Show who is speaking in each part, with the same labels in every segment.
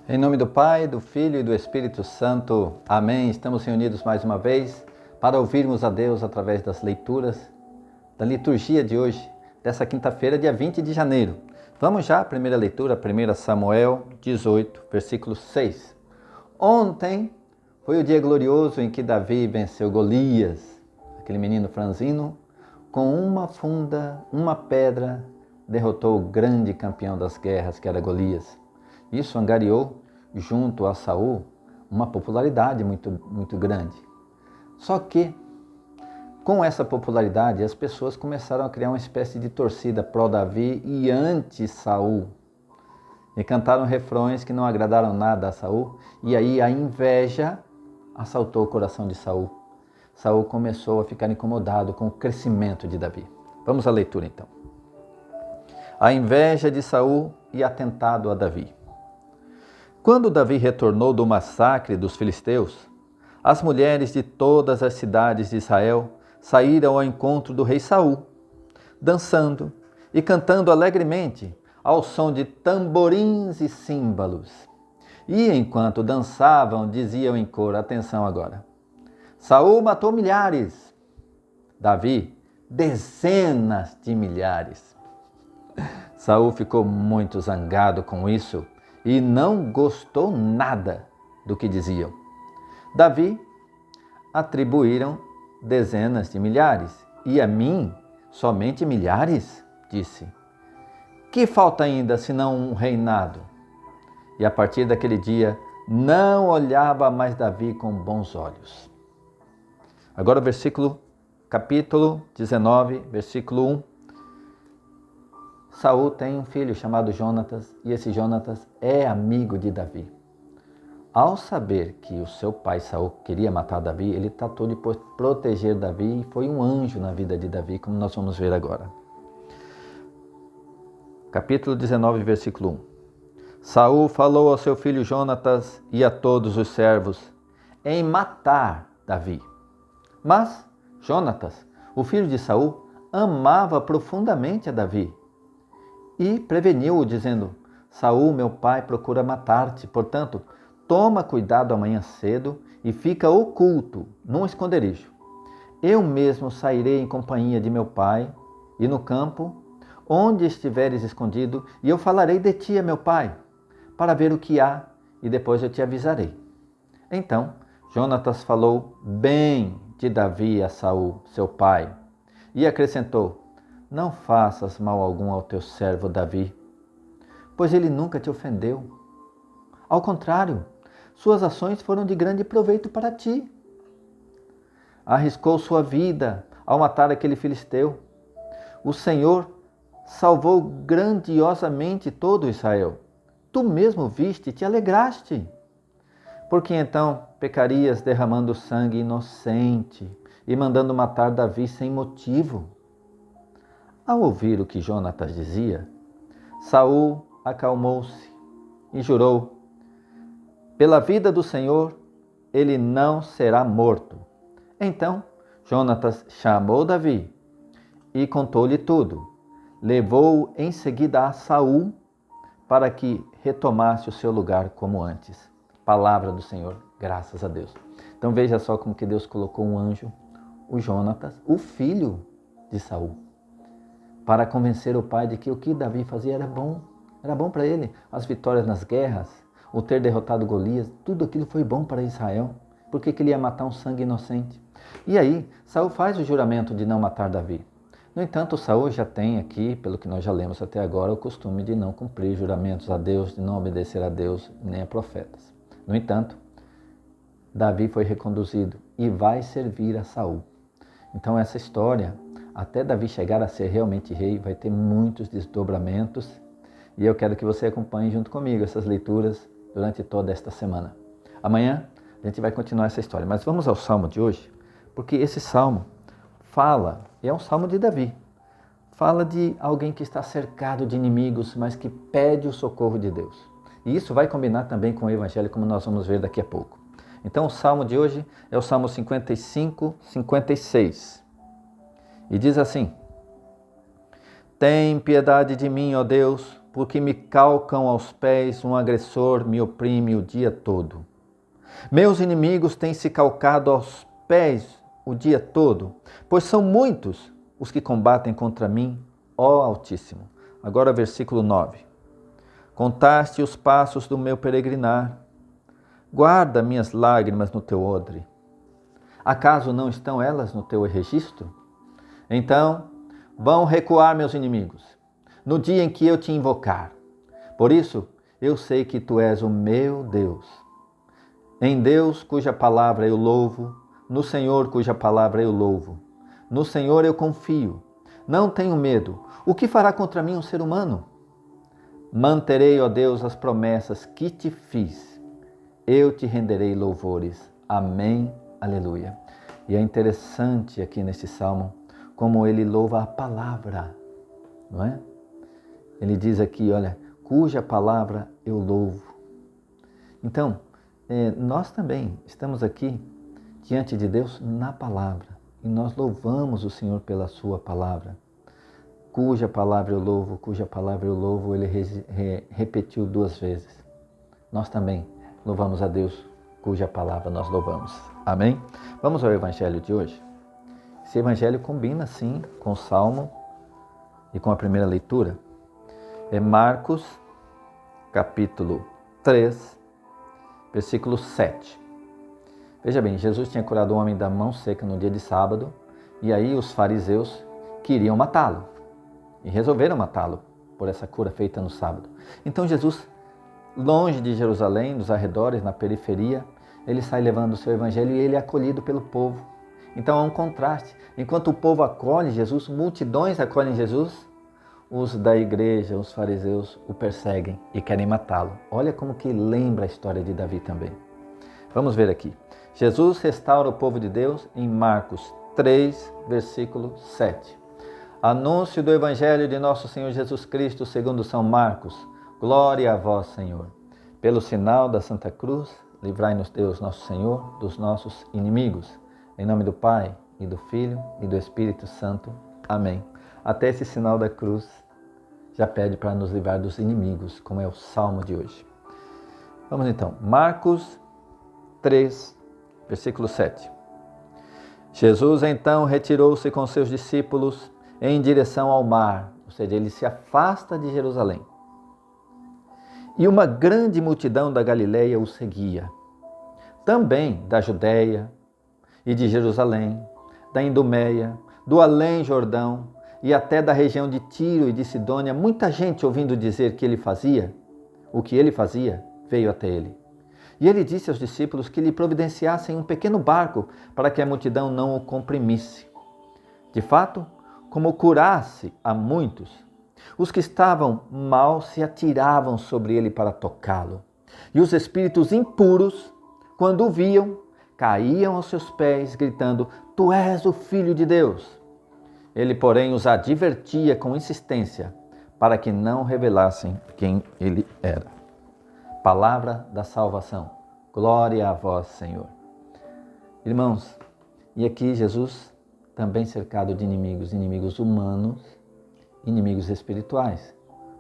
Speaker 1: Em nome do Pai, do Filho e do Espírito Santo. Amém. Estamos reunidos mais uma vez para ouvirmos a Deus através das leituras da liturgia de hoje, dessa quinta-feira, dia 20 de janeiro. Vamos já à primeira leitura, 1 Samuel 18, versículo 6. Ontem foi o dia glorioso em que Davi venceu Golias, aquele menino franzino, com uma pedra, derrotou o grande campeão das guerras, que era Golias. Isso angariou, junto a Saul, uma popularidade muito grande. Só que, com essa popularidade, as pessoas começaram a criar uma espécie de torcida pró-Davi e anti-Saul. E cantaram refrões que não agradaram nada a Saul, e aí a inveja assaltou o coração de Saul. Saul começou a ficar incomodado com o crescimento de Davi. Vamos à leitura então. A inveja de Saul e atentado a Davi. Quando Davi retornou do massacre dos filisteus, as mulheres de todas as cidades de Israel saíram ao encontro do rei Saul, dançando e cantando alegremente ao som de tamborins e símbolos. E enquanto dançavam, diziam em coro, atenção agora: Saul matou milhares, Davi dezenas de milhares. Saul ficou muito zangado com isso e não gostou nada do que diziam. Davi atribuíram dezenas de milhares, e a mim somente milhares, disse. Que falta ainda senão um reinado? E a partir daquele dia não olhava mais Davi com bons olhos. Agora o capítulo 19, versículo 1. Saul tem um filho chamado Jonatas, e esse Jonatas é amigo de Davi. Ao saber que o seu pai Saul queria matar Davi, ele tratou de proteger Davi e foi um anjo na vida de Davi, como nós vamos ver agora. Capítulo 19, versículo 1. Saul falou ao seu filho Jonatas e a todos os servos em matar Davi. Mas Jonatas, o filho de Saul, amava profundamente a Davi e preveniu-o, dizendo: Saul, meu pai, procura matar-te, portanto, toma cuidado amanhã cedo e fica oculto num esconderijo. Eu mesmo sairei em companhia de meu pai e no campo, onde estiveres escondido, e eu falarei de ti a meu pai, para ver o que há, e depois eu te avisarei. Então, Jonatas falou bem de Davi a Saul, seu pai, e acrescentou: Não faças mal algum ao teu servo Davi, pois ele nunca te ofendeu. Ao contrário, suas ações foram de grande proveito para ti. Arriscou sua vida ao matar aquele filisteu. O Senhor salvou grandiosamente todo Israel. Tu mesmo viste e te alegraste. Por que então pecarias derramando sangue inocente e mandando matar Davi sem motivo? Ao ouvir o que Jonatas dizia, Saul acalmou-se e jurou: Pela vida do Senhor, ele não será morto. Então Jonatas chamou Davi e contou-lhe tudo. Levou-o em seguida a Saul para que retomasse o seu lugar como antes. Palavra do Senhor, graças a Deus. Então veja só como que Deus colocou um anjo, o Jonatas, o filho de Saul, para convencer o pai de que o que Davi fazia era bom para ele. As vitórias nas guerras, o ter derrotado Golias, tudo aquilo foi bom para Israel, porque ele ia matar um sangue inocente. E aí, Saul faz o juramento de não matar Davi. No entanto, Saul já tem aqui, pelo que nós já lemos até agora, o costume de não cumprir juramentos a Deus, de não obedecer a Deus nem a profetas. No entanto, Davi foi reconduzido e vai servir a Saul. Então essa história, até Davi chegar a ser realmente rei, vai ter muitos desdobramentos, e eu quero que você acompanhe junto comigo essas leituras durante toda esta semana. Amanhã a gente vai continuar essa história, mas vamos ao salmo de hoje, porque esse salmo é um salmo de Davi, fala de alguém que está cercado de inimigos, mas que pede o socorro de Deus. E isso vai combinar também com o Evangelho, como nós vamos ver daqui a pouco. Então o salmo de hoje é o Salmo 55, 56. E diz assim: Tem piedade de mim, ó Deus, porque me calcam aos pés, um agressor me oprime o dia todo. Meus inimigos têm se calcado aos pés o dia todo, pois são muitos os que combatem contra mim, ó Altíssimo. Agora versículo 9. Contaste os passos do meu peregrinar, guarda minhas lágrimas no teu odre. Acaso não estão elas no teu registro? Então vão recuar meus inimigos, no dia em que eu te invocar. Por isso eu sei que tu és o meu Deus. Em Deus cuja palavra eu louvo, no Senhor cuja palavra eu louvo. No Senhor eu confio, não tenho medo. O que fará contra mim um ser humano? Manterei, ó Deus, as promessas que te fiz. Eu te renderei louvores. Amém. Aleluia. E é interessante aqui nesse salmo como ele louva a palavra, não é? Ele diz aqui, olha, cuja palavra eu louvo. Então, nós também estamos aqui diante de Deus na palavra. E nós louvamos o Senhor pela sua palavra. Cuja palavra eu louvo, cuja palavra eu louvo, ele repetiu 2 vezes. Nós também louvamos a Deus, cuja palavra nós louvamos. Amém? Vamos ao evangelho de hoje? Esse evangelho combina, sim, com o Salmo e com a primeira leitura. É Marcos, capítulo 3, versículo 7. Veja bem, Jesus tinha curado o homem da mão seca no dia de sábado, e aí os fariseus queriam matá-lo, e resolveram matá-lo por essa cura feita no sábado. Então Jesus, longe de Jerusalém, nos arredores, na periferia, ele sai levando o seu evangelho e ele é acolhido pelo povo. Então há um contraste. Enquanto o povo acolhe Jesus, multidões acolhem Jesus, os da igreja, os fariseus, o perseguem e querem matá-lo. Olha como que lembra a história de Davi também. Vamos ver aqui. Jesus restaura o povo de Deus em Marcos 3, versículo 7. Anúncio do Evangelho de nosso Senhor Jesus Cristo segundo São Marcos. Glória a vós, Senhor. Pelo sinal da Santa Cruz, livrai-nos Deus, nosso Senhor, dos nossos inimigos. Em nome do Pai, e do Filho, e do Espírito Santo. Amém. Até esse sinal da cruz já pede para nos livrar dos inimigos, como é o Salmo de hoje. Vamos então, Marcos 3, versículo 7. Jesus então retirou-se com seus discípulos em direção ao mar, ou seja, ele se afasta de Jerusalém. E uma grande multidão da Galileia o seguia, também da Judéia e de Jerusalém, da Idumeia, do além Jordão e até da região de Tiro e de Sidônia. Muita gente ouvindo dizer que ele fazia, o que ele fazia, veio até ele. E ele disse aos discípulos que lhe providenciassem um pequeno barco para que a multidão não o comprimisse. De fato, como curasse a muitos, os que estavam mal se atiravam sobre ele para tocá-lo. E os espíritos impuros, quando o viam, caíam aos seus pés, gritando: Tu és o Filho de Deus. Ele, porém, os advertia com insistência para que não revelassem quem ele era. Palavra da salvação. Glória a vós, Senhor. Irmãos, e aqui Jesus também cercado de inimigos humanos, inimigos espirituais,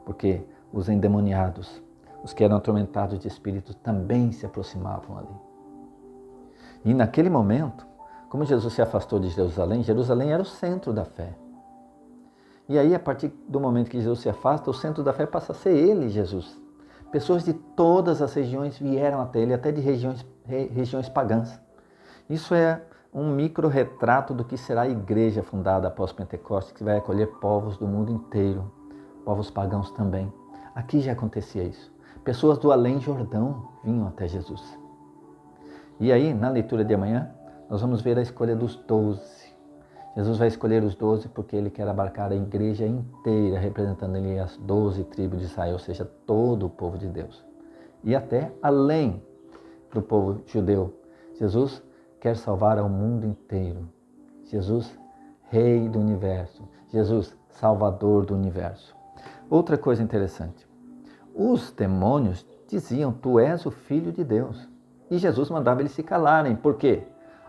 Speaker 1: porque os endemoniados, os que eram atormentados de espírito, também se aproximavam ali. E naquele momento, como Jesus se afastou de Jerusalém, Jerusalém era o centro da fé. E aí, a partir do momento que Jesus se afasta, o centro da fé passa a ser ele, Jesus. Pessoas de todas as regiões vieram até ele, até de regiões pagãs. Isso é um micro-retrato do que será a igreja fundada após Pentecostes, que vai acolher povos do mundo inteiro, povos pagãos também. Aqui já acontecia isso. Pessoas do além Jordão vinham até Jesus. E aí, na leitura de amanhã, nós vamos ver a escolha dos 12. Jesus vai escolher os 12 porque ele quer abarcar a igreja inteira, representando ali as 12 tribos de Israel, ou seja, todo o povo de Deus. E até além do povo judeu. Jesus quer salvar ao mundo inteiro. Jesus, Rei do universo. Jesus, Salvador do universo. Outra coisa interessante. Os demônios diziam: Tu és o Filho de Deus. E Jesus mandava eles se calarem. Por quê?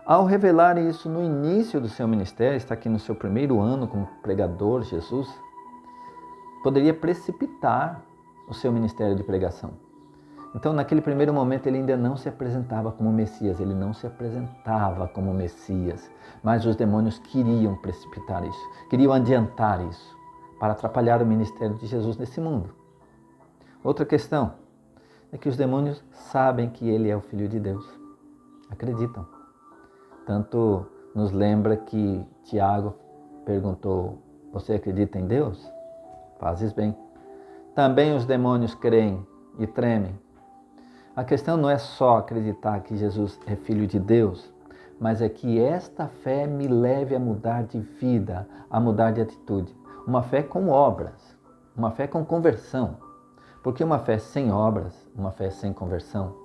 Speaker 1: Ao revelar isso no início do seu ministério, está aqui no seu primeiro ano como pregador, Jesus, poderia precipitar o seu ministério de pregação. Então, naquele primeiro momento, ele ainda não se apresentava como Messias, mas os demônios queriam precipitar isso, queriam adiantar isso, para atrapalhar o ministério de Jesus nesse mundo. Outra questão é que os demônios sabem que ele é o Filho de Deus, acreditam. Tanto nos lembra que Tiago perguntou: você acredita em Deus? Fazes bem. Também os demônios creem e tremem. A questão não é só acreditar que Jesus é Filho de Deus, mas é que esta fé me leve a mudar de vida, a mudar de atitude. Uma fé com obras, uma fé com conversão. Porque uma fé sem obras, uma fé sem conversão,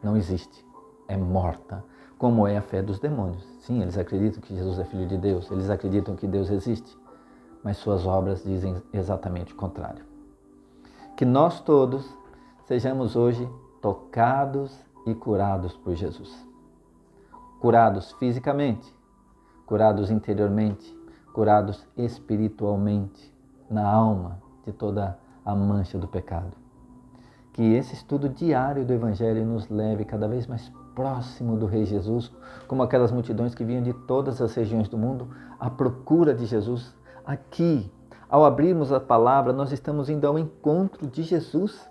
Speaker 1: não existe, é morta, como é a fé dos demônios. Sim, eles acreditam que Jesus é Filho de Deus, eles acreditam que Deus existe, mas suas obras dizem exatamente o contrário. Que nós todos sejamos hoje tocados e curados por Jesus. Curados fisicamente, curados interiormente, curados espiritualmente, na alma de toda a mancha do pecado. Que esse estudo diário do Evangelho nos leve cada vez mais próximo do Rei Jesus, como aquelas multidões que vinham de todas as regiões do mundo à procura de Jesus. Aqui, ao abrirmos a palavra, nós estamos indo ao encontro de Jesus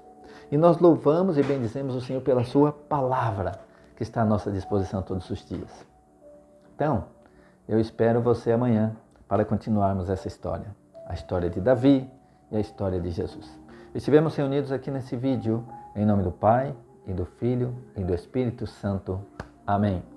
Speaker 1: e nós louvamos e bendizemos o Senhor pela sua palavra, que está à nossa disposição todos os dias. Então, eu espero você amanhã para continuarmos essa história, a história de Davi e a história de Jesus. Estivemos reunidos aqui nesse vídeo, em nome do Pai, e do Filho, e do Espírito Santo. Amém.